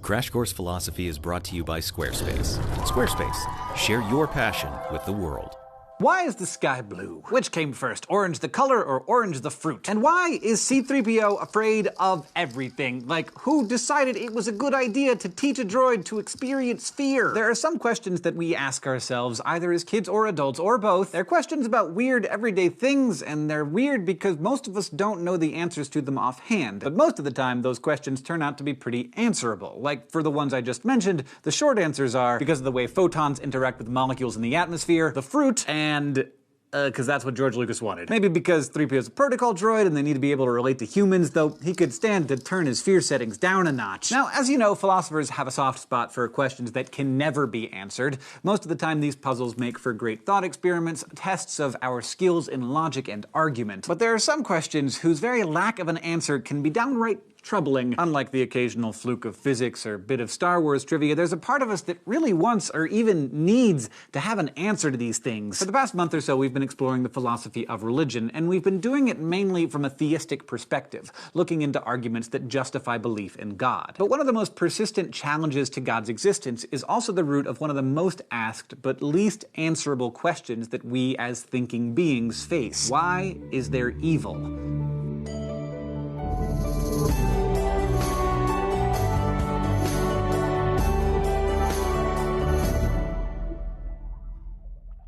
Crash Course Philosophy is brought to you by Squarespace. Squarespace, share your passion with the world. Why is the sky blue? Which came first, orange the color or orange the fruit? And why is C-3PO afraid of everything? Like, who decided it was a good idea to teach a droid to experience fear? There are some questions that we ask ourselves, either as kids or adults, or both. They're questions about weird everyday things, and they're weird because most of us don't know the answers to them offhand. But most of the time, those questions turn out to be pretty answerable. Like, for the ones I just mentioned, the short answers are because of the way photons interact with molecules in the atmosphere, the fruit, and because that's what George Lucas wanted. Maybe because 3PO is a protocol droid and they need to be able to relate to humans, though he could stand to turn his fear settings down a notch. Now, as you know, philosophers have a soft spot for questions that can never be answered. Most of the time, these puzzles make for great thought experiments, tests of our skills in logic and argument. But there are some questions whose very lack of an answer can be downright troubling. Unlike the occasional fluke of physics or bit of Star Wars trivia, there's a part of us that really wants or even needs to have an answer to these things. For the past month or so, we've been exploring the philosophy of religion, and we've been doing it mainly from a theistic perspective, looking into arguments that justify belief in God. But one of the most persistent challenges to God's existence is also the root of one of the most asked but least answerable questions that we as thinking beings face. Why is there evil?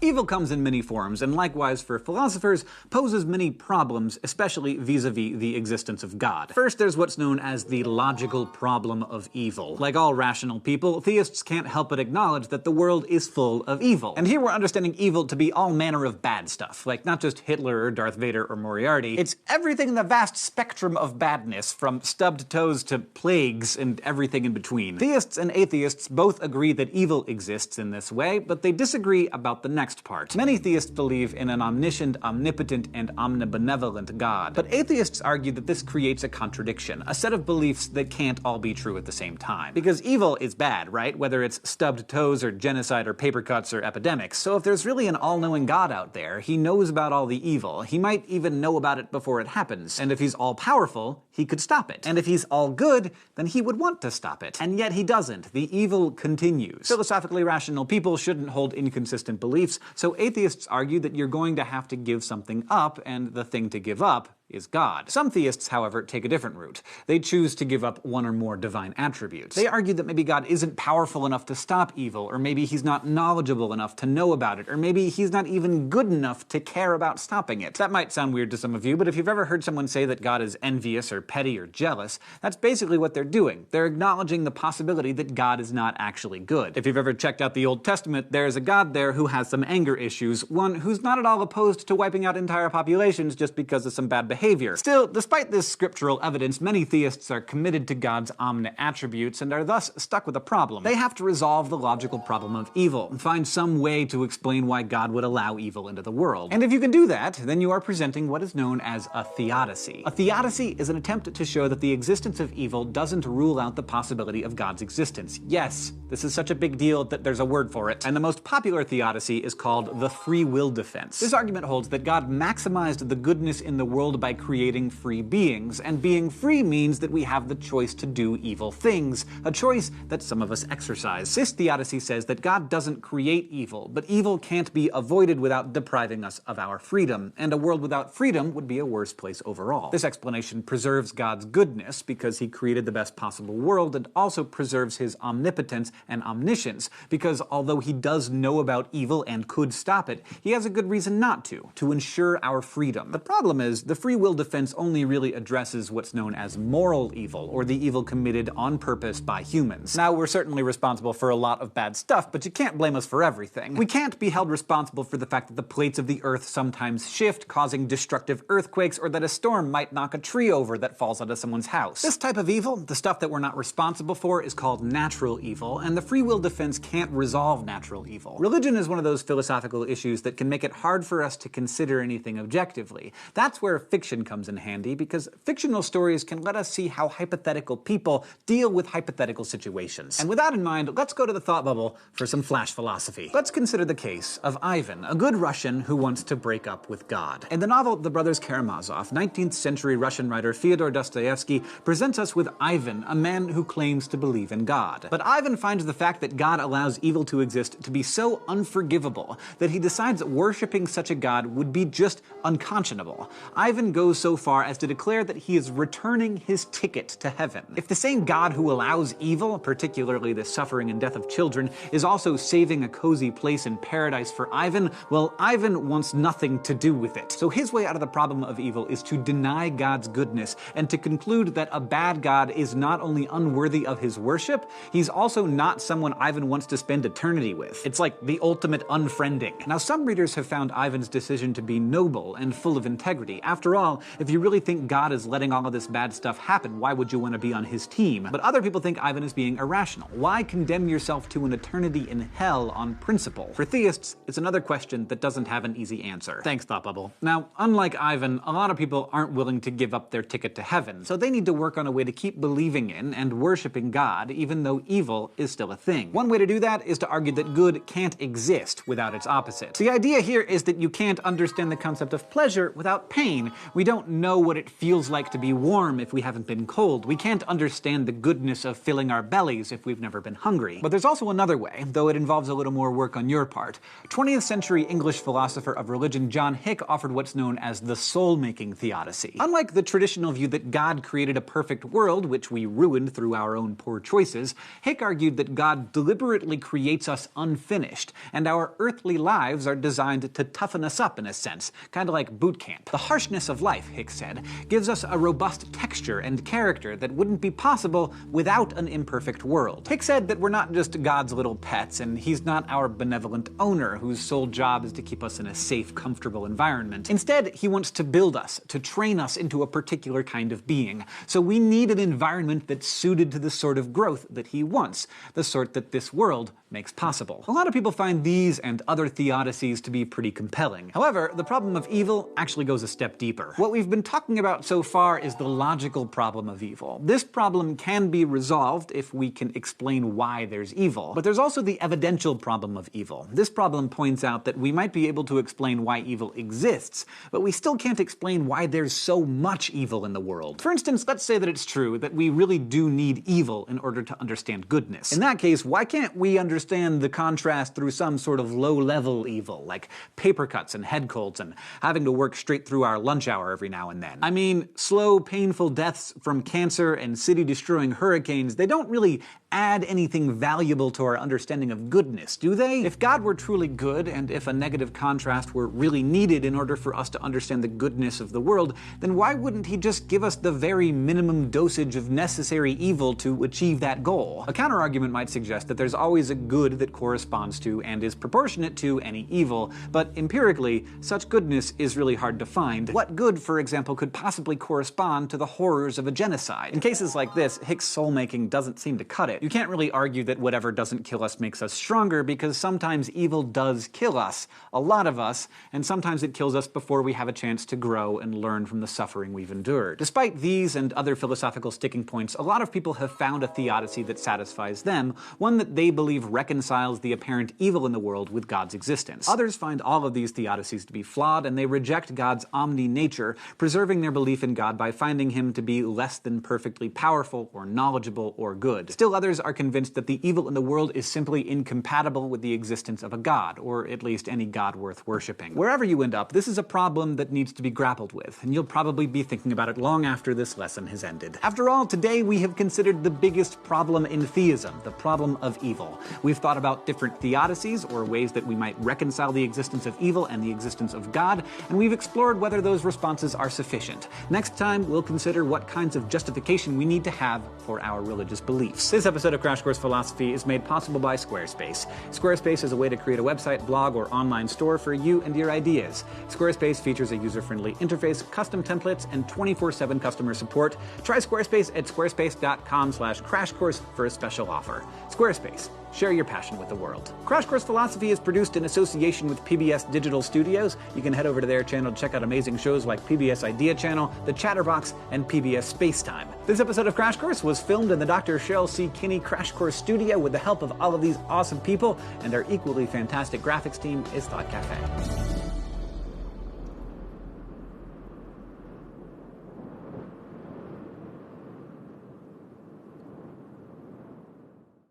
Evil comes in many forms, and likewise for philosophers, poses many problems, especially vis-a-vis the existence of God. First, there's what's known as the logical problem of evil. Like all rational people, theists can't help but acknowledge that the world is full of evil. And here we're understanding evil to be all manner of bad stuff, like not just Hitler or Darth Vader or Moriarty. It's everything in the vast spectrum of badness, from stubbed toes to plagues and everything in between. Theists and atheists both agree that evil exists in this way, but they disagree about the next part. Many theists believe in an omniscient, omnipotent, and omnibenevolent God. But atheists argue that this creates a contradiction, a set of beliefs that can't all be true at the same time. Because evil is bad, right? Whether it's stubbed toes or genocide or paper cuts or epidemics. So if there's really an all-knowing God out there, he knows about all the evil. He might even know about it before it happens. And if he's all-powerful, he could stop it. And if he's all good, then he would want to stop it. And yet he doesn't. The evil continues. Philosophically rational people shouldn't hold inconsistent beliefs, so atheists argue that you're going to have to give something up, and the thing to give up is God. Some theists, however, take a different route. They choose to give up one or more divine attributes. They argue that maybe God isn't powerful enough to stop evil, or maybe he's not knowledgeable enough to know about it, or maybe he's not even good enough to care about stopping it. That might sound weird to some of you, but if you've ever heard someone say that God is envious or petty or jealous, that's basically what they're doing. They're acknowledging the possibility that God is not actually good. If you've ever checked out the Old Testament, there's a God there who has some anger issues, one who's not at all opposed to wiping out entire populations just because of some bad behavior. Still, despite this scriptural evidence, many theists are committed to God's omni-attributes and are thus stuck with a problem. They have to resolve the logical problem of evil and find some way to explain why God would allow evil into the world. And if you can do that, then you are presenting what is known as a theodicy. A theodicy is an attempt to show that the existence of evil doesn't rule out the possibility of God's existence. Yes, this is such a big deal that there's a word for it. And the most popular theodicy is called the free will defense. This argument holds that God maximized the goodness in the world by creating free beings, and being free means that we have the choice to do evil things, a choice that some of us exercise. This theodicy says that God doesn't create evil, but evil can't be avoided without depriving us of our freedom, and a world without freedom would be a worse place overall. This explanation preserves God's goodness because he created the best possible world, and also preserves his omnipotence and omniscience, because although he does know about evil and could stop it, he has a good reason not to ensure our freedom. The problem is, the free will defense only really addresses what's known as moral evil, or the evil committed on purpose by humans. Now, we're certainly responsible for a lot of bad stuff, but you can't blame us for everything. We can't be held responsible for the fact that the plates of the Earth sometimes shift, causing destructive earthquakes, or that a storm might knock a tree over that falls onto someone's house. This type of evil, the stuff that we're not responsible for, is called natural evil, and the free will defense can't resolve natural evil. Religion is one of those philosophical issues that can make it hard for us to consider anything objectively. That's where fiction fiction comes in handy because fictional stories can let us see how hypothetical people deal with hypothetical situations. And with that in mind, let's go to the thought bubble for some flash philosophy. Let's consider the case of Ivan, a good Russian who wants to break up with God. In the novel The Brothers Karamazov, 19th century Russian writer Fyodor Dostoevsky presents us with Ivan, a man who claims to believe in God. But Ivan finds the fact that God allows evil to exist to be so unforgivable that he decides that worshipping such a God would be just unconscionable. Ivan goes so far as to declare that he is returning his ticket to heaven. If the same God who allows evil, particularly the suffering and death of children, is also saving a cozy place in paradise for Ivan, well, Ivan wants nothing to do with it. So his way out of the problem of evil is to deny God's goodness and to conclude that a bad God is not only unworthy of his worship, he's also not someone Ivan wants to spend eternity with. It's like the ultimate unfriending. Now, some readers have found Ivan's decision to be noble and full of integrity. After all, if you really think God is letting all of this bad stuff happen, why would you want to be on his team? But other people think Ivan is being irrational. Why condemn yourself to an eternity in hell on principle? For theists, it's another question that doesn't have an easy answer. Thanks, Thought Bubble. Now, unlike Ivan, a lot of people aren't willing to give up their ticket to heaven, so they need to work on a way to keep believing in and worshiping God, even though evil is still a thing. One way to do that is to argue that good can't exist without its opposite. The idea here is that you can't understand the concept of pleasure without pain. We don't know what it feels like to be warm if we haven't been cold. We can't understand the goodness of filling our bellies if we've never been hungry. But there's also another way, though it involves a little more work on your part. 20th century English philosopher of religion John Hick offered what's known as the soul-making theodicy. Unlike the traditional view that God created a perfect world, which we ruined through our own poor choices, Hick argued that God deliberately creates us unfinished, and our earthly lives are designed to toughen us up in a sense, kind of like boot camp. The harshness of life, Hick said, gives us a robust texture and character that wouldn't be possible without an imperfect world. Hick said that we're not just God's little pets, and he's not our benevolent owner whose sole job is to keep us in a safe, comfortable environment. Instead, he wants to build us, to train us into a particular kind of being. So we need an environment that's suited to the sort of growth that he wants, the sort that this world makes possible. A lot of people find these and other theodicies to be pretty compelling. However, the problem of evil actually goes a step deeper. What we've been talking about so far is the logical problem of evil. This problem can be resolved if we can explain why there's evil. But there's also the evidential problem of evil. This problem points out that we might be able to explain why evil exists, but we still can't explain why there's so much evil in the world. For instance, let's say that it's true that we really do need evil in order to understand goodness. In that case, why can't we understand the contrast through some sort of low-level evil, like paper cuts and head colds and having to work straight through our lunch hour every now and then? I mean, slow, painful deaths from cancer and city-destroying hurricanes, they don't really add anything valuable to our understanding of goodness, do they? If God were truly good, and if a negative contrast were really needed in order for us to understand the goodness of the world, then why wouldn't he just give us the very minimum dosage of necessary evil to achieve that goal? A counterargument might suggest that there's always a good that corresponds to and is proportionate to any evil, but empirically, such goodness is really hard to find. What good, for example, could possibly correspond to the horrors of a genocide? In cases like this, Hick's soul-making doesn't seem to cut it. You can't really argue that whatever doesn't kill us makes us stronger, because sometimes evil does kill us, a lot of us, and sometimes it kills us before we have a chance to grow and learn from the suffering we've endured. Despite these and other philosophical sticking points, a lot of people have found a theodicy that satisfies them, one that they believe reconciles the apparent evil in the world with God's existence. Others find all of these theodicies to be flawed, and they reject God's omni-nature, preserving their belief in God by finding him to be less than perfectly powerful or knowledgeable or good. Still others are convinced that the evil in the world is simply incompatible with the existence of a God, or at least any God worth worshipping. Wherever you end up, this is a problem that needs to be grappled with, and you'll probably be thinking about it long after this lesson has ended. After all, today we have considered the biggest problem in theism, the problem of evil. We've thought about different theodicies, or ways that we might reconcile the existence of evil and the existence of God, and we've explored whether those responses are sufficient. Next time, we'll consider what kinds of justification we need to have for our religious beliefs. This episode of Crash Course Philosophy is made possible by Squarespace. Squarespace is a way to create a website, blog, or online store for you and your ideas. Squarespace features a user-friendly interface, custom templates, and 24/7 customer support. Try Squarespace at squarespace.com/crashcourse for a special offer. Squarespace. Share your passion with the world. Crash Course Philosophy is produced in association with PBS Digital Studios. You can head over to their channel to check out amazing shows like PBS Idea Channel, The Chatterbox, and PBS Spacetime. This episode of Crash Course was filmed in the Dr. Cheryl C. Kinney Crash Course studio with the help of all of these awesome people, and our equally fantastic graphics team is Thought Cafe.